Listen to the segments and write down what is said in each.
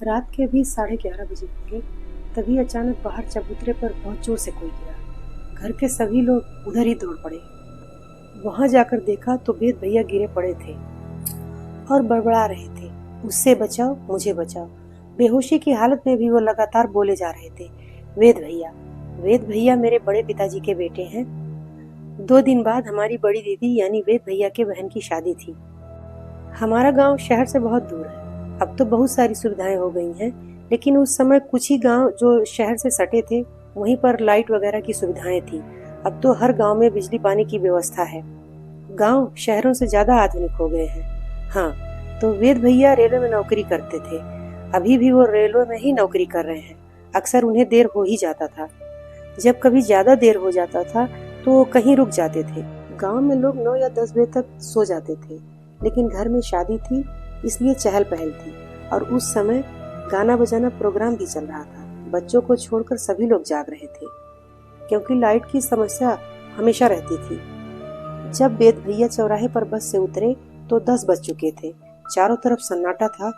रात के भी 11:30 बजे होंगे। तभी अचानक बाहर चबूतरे पर बहुत जोर से कोई गिरा। घर के सभी लोग उधर ही दौड़ पड़े। वहां जाकर देखा तो वेद भैया गिरे पड़े थे और बड़बड़ा रहे थे, उससे बचाओ, मुझे बचाओ। बेहोशी की हालत में भी वो लगातार बोले जा रहे थे, वेद भैया, वेद भैया मेरे बड़े पिताजी के बेटे हैं। 2 दिन बाद हमारी बड़ी दीदी यानी वेद भैया के बहन की शादी थी। हमारा गांव शहर से बहुत दूर है। अब तो बहुत सारी सुविधाएं हो गई हैं, लेकिन उस समय कुछ ही गांव जो शहर से सटे थे वहीं पर लाइट वगैरह की सुविधाएं थी। अब तो हर गांव में बिजली पानी की व्यवस्था है। गांव शहरों से ज्यादा आधुनिक हो गए हैं। हाँ, तो वेद भैया रेलवे में नौकरी करते थे। अभी भी वो रेलवे में ही नौकरी कर रहे हैं। अक्सर उन्हें देर हो ही जाता था। जब कभी ज्यादा देर हो जाता था तो वो कहीं रुक जाते थे। गांव में लोग 9 या 10 बजे तक सो जाते थे, लेकिन घर में शादी थी इसलिए चहल पहल थी। और उस समय गाना बजाना प्रोग्राम भी चल रहा था। बच्चों को छोड़कर सभी लोग जाग रहे थे, क्योंकि लाइट की समस्या हमेशा रहती थी। जब वेद भैया चौराहे पर बस से उतरे तो 10 बज चुके थे। चारों तरफ सन्नाटा था।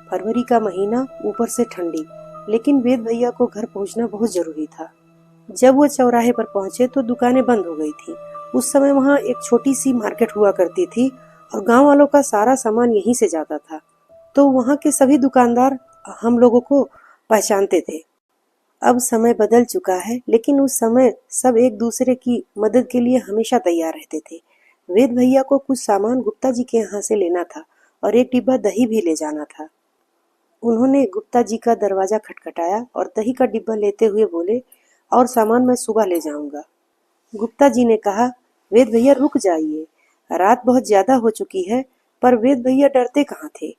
फरवरी का महीना, ऊपर से ठंडी, लेकिन वेद भैया को घर पहुंचना बहुत जरूरी था। जब वो चौराहे पर पहुंचे तो दुकानें बंद हो गई थी। उस समय वहाँ एक छोटी सी मार्केट हुआ करती थी और गांव वालों का सारा सामान यहीं से जाता था, तो वहाँ के सभी दुकानदार हम लोगों को पहचानते थे। अब समय बदल चुका है, लेकिन उस समय सब एक दूसरे की मदद के लिए हमेशा तैयार रहते थे। वेद भैया को कुछ सामान गुप्ता जी के यहाँ से लेना था और एक डिब्बा दही भी ले जाना था। उन्होंने गुप्ता जी का दरवाजा खटखटाया और दही का डिब्बा लेते हुए बोले, और सामान मैं सुबह ले जाऊंगा। गुप्ता जी ने कहा, वेद भैया रुक जाइए, रात बहुत ज्यादा हो चुकी है। पर वेद भैया डरते कहाँ थे।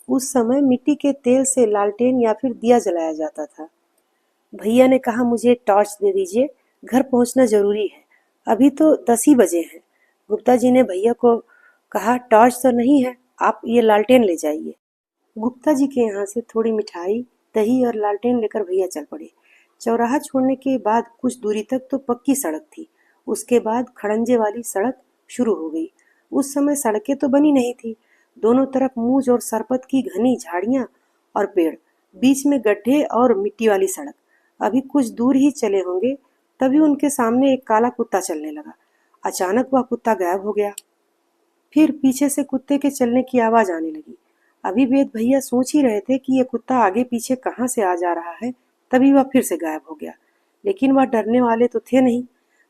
उस समय मिट्टी के तेल से लालटेन या फिर दिया जलाया जाता था। भैया ने कहा, मुझे टॉर्च दे दीजिए, घर पहुंचना जरूरी है। अभी तो 10 ही बजे हैं। गुप्ता जी ने भैया को कहा, टॉर्च तो नहीं है, आप ये लालटेन ले जाइए। गुप्ता जी के यहाँ से थोड़ी मिठाई, दही और लालटेन लेकर भैया चल पड़े। चौराहा छोड़ने के बाद कुछ दूरी तक तो पक्की सड़क थी। उसके बाद खड़ंजे वाली सड़क शुरू हो गई। उस समय सड़कें तो बनी नहीं थी। दोनों तरफ मूंज और सरपत की घनी झाड़ियां और पेड़, बीच में गड्ढे और मिट्टी वाली सड़क। अभी कुछ दूर ही चले होंगे, तभी उनके सामने एक काला कुत्ता चलने लगा। अचानक वह कुत्ता गायब हो गया। फिर पीछे से कुत्ते के चलने की आवाज आने लगी। अभी वेद भैया सोच ही रहे थे कि ये कुत्ता आगे पीछे कहाँ से आ जा रहा है, तभी वह फिर से गायब हो गया। लेकिन वह डरने वाले तो थे नहीं।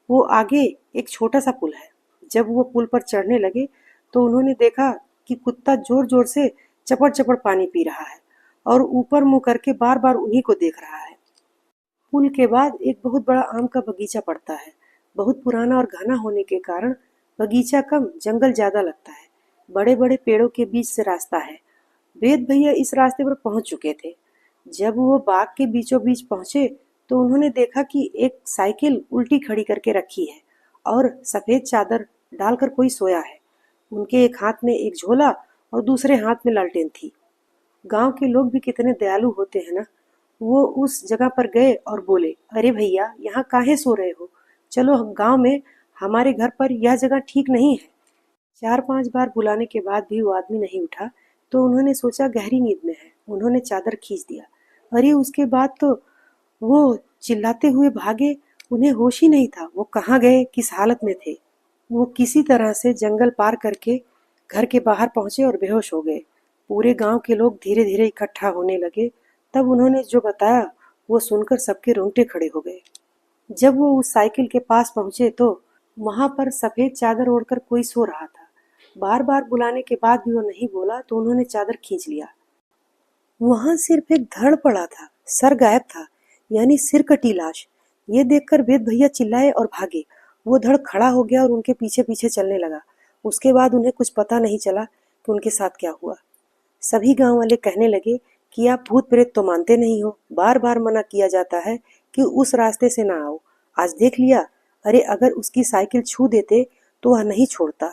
वो आगे एक छोटा सा पुल है। जब वो पुल पर चढ़ने लगे तो उन्होंने देखा कि कुत्ता जोर जोर से चपड़ चपड़ पानी पी रहा है और ऊपर मुंह करके बार बार उन्हीं को देख रहा है। पुल के बाद एक बहुत बड़ा आम का बगीचा पड़ता है। बहुत पुराना और घना होने के कारण बगीचा कम, जंगल ज्यादा लगता है। बड़े बड़े पेड़ों के बीच से रास्ता है। वेद भैया इस रास्ते पर पहुंच चुके थे। जब वो बाग के बीचों बीच पहुंचे तो उन्होंने देखा कि एक साइकिल उल्टी खड़ी करके रखी है और सफेद चादर डालकर कोई सोया है। उनके एक हाथ में एक झोला और दूसरे हाथ में लालटेन थी। गांव के लोग भी कितने दयालु होते हैं ना। वो उस जगह पर गए और बोले, अरे भैया, यहाँ काहे सो रहे हो, चलो गांव में, हमारे घर पर यह जगह ठीक नहीं है। 4-5 बार बुलाने के बाद भी वो आदमी नहीं उठा, तो उन्होंने सोचा गहरी नींद में है। उन्होंने चादर खींच दिया। अरे उसके बाद तो वो चिल्लाते हुए भागे। उन्हें होश ही नहीं था वो कहाँ गए, किस हालत में थे। वो किसी तरह से जंगल पार करके घर के बाहर पहुंचे और बेहोश हो गए। पूरे गांव के लोग धीरे धीरे इकट्ठा होने लगे। तब उन्होंने जो बताया वो सुनकर सबके रोंगटे खड़े हो गए। जब वो उस साइकिल के पास पहुंचे तो वहां पर सफेद चादर ओढ़कर कोई सो रहा था। बार बार बुलाने के बाद भी वो नहीं बोला, तो उन्होंने चादर खींच लिया। वहां सिर्फ एक धड़ पड़ा था, सर गायब था, यानी सिर कटी लाश। ये देखकर वेद भैया चिल्लाए और भागे। वो धड़ खड़ा हो गया और उनके पीछे पीछे चलने लगा। उसके बाद उन्हें कुछ पता नहीं चला कि उनके साथ क्या हुआ। सभी गांव वाले कहने लगे कि आप भूत प्रेत तो मानते नहीं हो, बार बार मना किया जाता है कि उस रास्ते से ना आओ, आज देख लिया। अरे अगर उसकी साइकिल छू देते तो वह नहीं छोड़ता।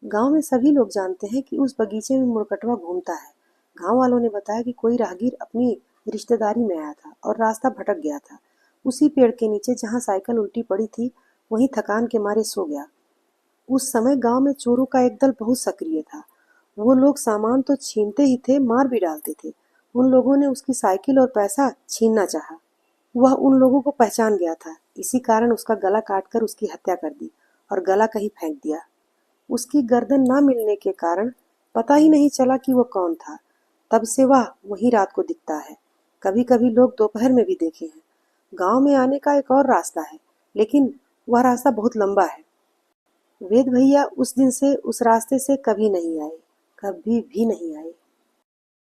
गांव में सभी लोग जानते हैं कि उस बगीचे में मुड़कटवा घूमता है। गांव वालों ने बताया कि कोई राहगीर अपनी रिश्तेदारी में आया था और रास्ता भटक गया था। उसी पेड़ के नीचे जहां साइकिल उल्टी पड़ी थी, वहीं थकान के मारे सो गया। उस समय गांव में चोरों का एक दल बहुत सक्रिय था। वो लोग सामान तो छीनते ही थे, मार भी डालते थे। उन लोगों ने उसकी साइकिल और पैसा छीनना चाहा। वह उन लोगों को पहचान गया था, इसी कारण उसका गला काटकर उसकी हत्या कर दी और गला कहीं फेंक दिया। उसकी गर्दन न मिलने के कारण पता ही नहीं चला कि वो कौन था। तब से वह वहीं रात को दिखता है। कभी कभी लोग दोपहर में भी देखे हैं। गांव में आने का एक और रास्ता है, लेकिन वह रास्ता बहुत लंबा है। वेद भैया उस दिन से उस रास्ते से कभी नहीं आए, कभी भी नहीं आए।